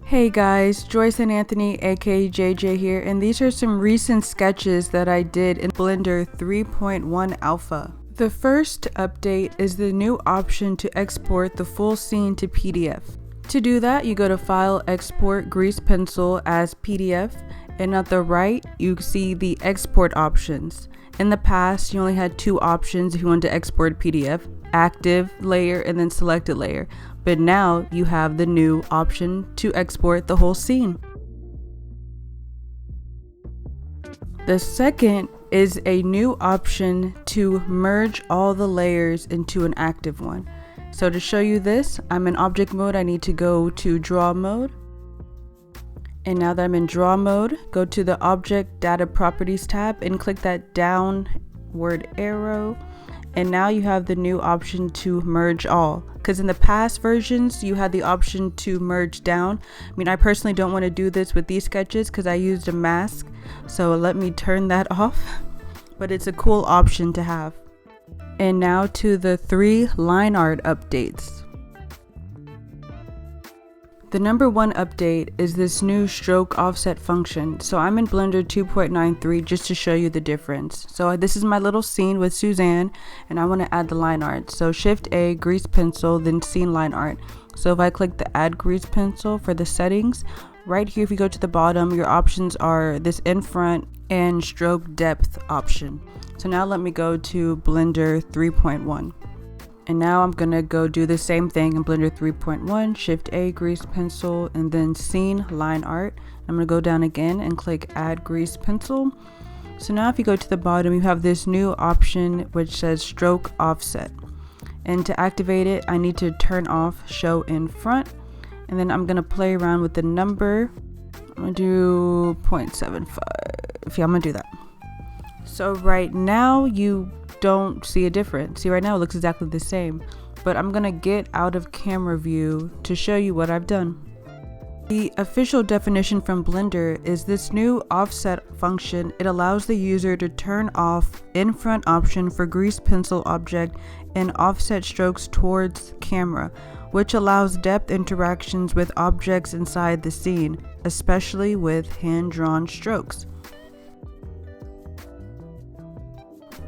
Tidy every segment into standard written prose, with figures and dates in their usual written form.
Hey guys, Joyce and Anthony aka JJ here, and these are some recent sketches that I did in Blender 3.1 Alpha. The first update is the new option to export the full scene to PDF. To do that, you go to File, Export, Grease Pencil as PDF, and at the right, you see the export options. In the past, you only had two options if you wanted to export PDF, active layer and then selected layer. But now you have the new option to export the whole scene. The second is a new option to merge all the layers into an active one. So to show you this, I'm in object mode. I need to go to draw mode. And now that I'm in draw mode, go to the object data properties tab and click that downward arrow. And now you have the new option to merge all, because in the past versions you had the option to merge down. I personally don't want to do this with these sketches because I used a mask, so let me turn that off, but it's a cool option to have. And now to the 3 line art updates. The number 1 update is this new stroke offset function. So I'm in Blender 2.93 just to show you the difference. So this is my little scene with Suzanne, and I want to add the line art. So Shift A, grease pencil, then scene line art. So if I click the add grease pencil for the settings, right here if you go to the bottom, your options are this in front and stroke depth option. So now let me go to Blender 3.1. And now I'm gonna go do the same thing in Blender 3.1, Shift A, grease pencil, and then scene line art. I'm gonna go down again and click add grease pencil. So now if you go to the bottom, you have this new option which says stroke offset. And to activate it, I need to turn off show in front. And then I'm gonna play around with the number. I'm gonna do 0.75. Yeah, I'm gonna do that. So right now you don't see a difference. See, right now it looks exactly the same, but I'm gonna get out of camera view to show you what I've done. The official definition from Blender is this new offset function. It allows the user to turn off in front option for grease pencil object and offset strokes towards camera, which allows depth interactions with objects inside the scene, especially with hand-drawn strokes.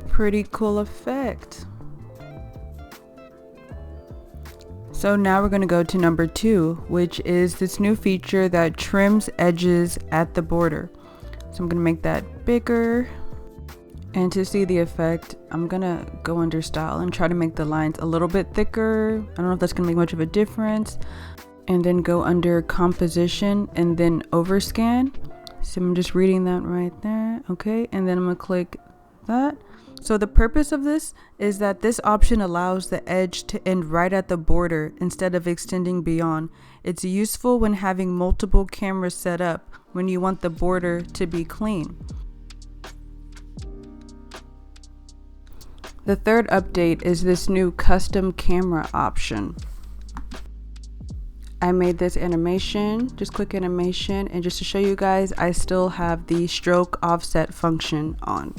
Pretty cool effect. So now we're going to go to number 2, which is this new feature that trims edges at the border. So I'm going to make that bigger, and to see the effect I'm going to go under style and try to make the lines a little bit thicker. I don't know if that's going to make much of a difference. And then go under composition and then overscan. So I'm just reading that right there. Okay, and then I'm going to click that. So the purpose of this is that this option allows the edge to end right at the border instead of extending beyond. It's useful when having multiple cameras set up when you want the border to be clean. The third update is this new custom camera option. I made this animation, just click animation, and just to show you guys, I still have the stroke offset function on.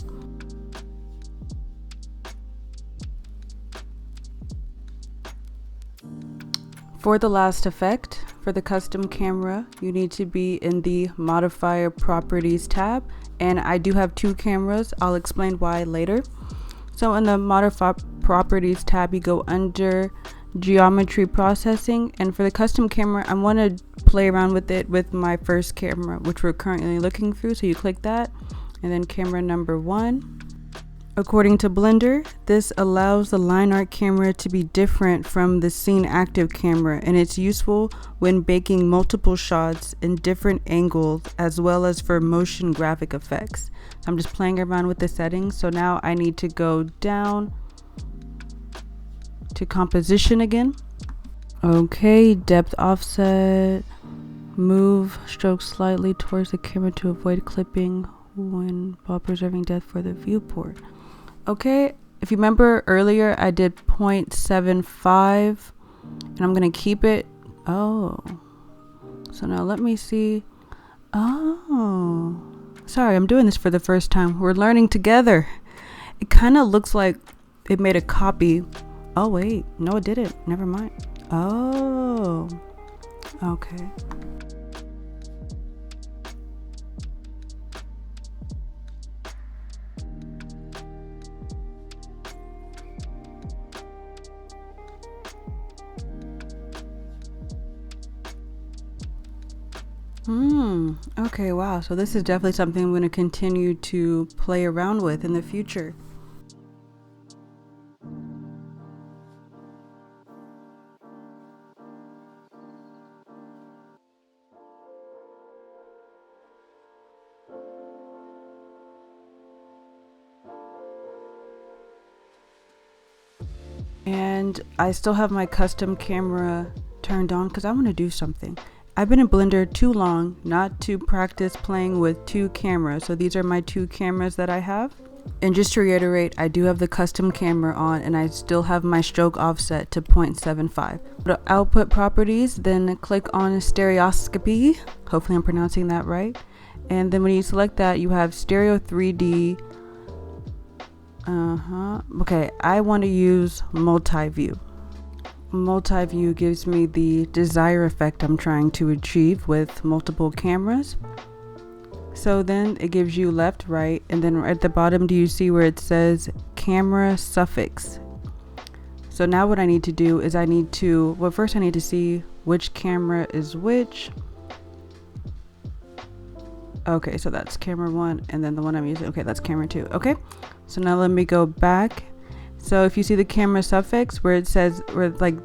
For the last effect, for the custom camera, you need to be in the modifier properties tab, and I do have 2 cameras. I'll explain why later. So in the modifier properties tab, you go under geometry processing, and for the custom camera, I want to play around with it with my first camera, which we're currently looking through. So you click that, and then camera number 1. According to Blender, this allows the line art camera to be different from the scene active camera, and it's useful when making multiple shots in different angles as well as for motion graphic effects. So I'm just playing around with the settings. So now I need to go down to composition again. Okay, depth offset, move stroke slightly towards the camera to avoid clipping when while preserving depth for the viewport. Okay, if you remember earlier, I did 0.75 and I'm gonna keep it. Oh, so now let me see. Oh, sorry, I'm doing this for the first time. We're learning together. It kind of looks like it made a copy. Oh wait, no it didn't, never mind. Oh, okay. Okay, wow. So this is definitely something I'm going to continue to play around with in the future. And I still have my custom camera turned on because I want to do something. I've been in Blender too long not to practice playing with two cameras. So these are my two cameras that I have. And just to reiterate, I do have the custom camera on and I still have my stroke offset to 0.75. Go to output properties, then click on stereoscopy. Hopefully I'm pronouncing that right. And then when you select that, you have stereo 3D. Okay, I want to use multi-view. Multi-view gives me the desired effect I'm trying to achieve with multiple cameras. So then it gives you left, right, and then at the bottom, do you see where it says camera suffix? So now what I need to do is first I need to see which camera is which. Okay, so that's camera 1, and then the one I'm using, okay, that's camera 2. Okay, so now let me go back. So if you see the camera suffix where it says,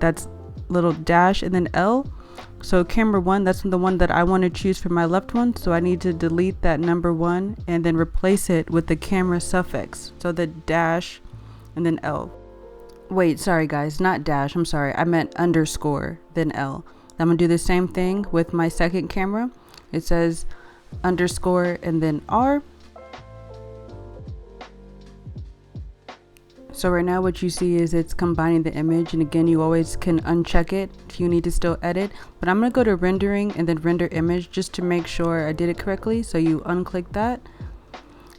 that's little dash and then L. So camera 1, that's the one that I want to choose for my left one. So I need to delete that number 1 and then replace it with the camera suffix. So the dash and then L. Wait, sorry guys, not dash, I'm sorry. I meant underscore, then L. I'm gonna do the same thing with my second camera. It says underscore and then R. So right now what you see is it's combining the image, and again you always can uncheck it if you need to still edit, but I'm going to go to rendering and then render image just to make sure I did it correctly. So you unclick that,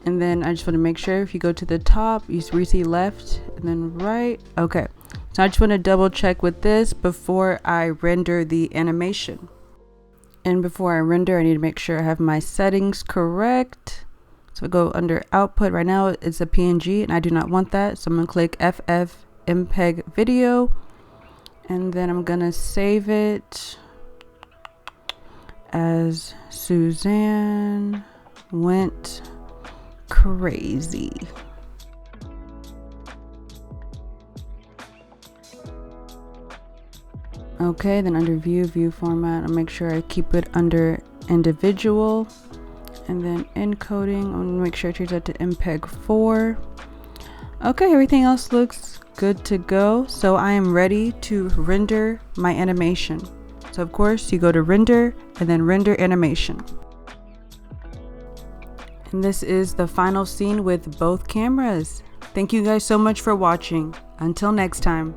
and then I just want to make sure if you go to the top you see left and then right. Okay, so I just want to double check with this before I render the animation, and before I render I need to make sure I have my settings correct. So I go under output. Right now it's a PNG and I do not want that. So I'm going to click FF MPEG video, and then I'm going to save it as Suzanne Went Crazy. Okay, then under view format, I'll make sure I keep it under individual. And then encoding, I'm gonna make sure I change that to MPEG 4. Okay, everything else looks good to go. So I am ready to render my animation. So of course you go to render and then render animation. And this is the final scene with both cameras. Thank you guys so much for watching. Until next time.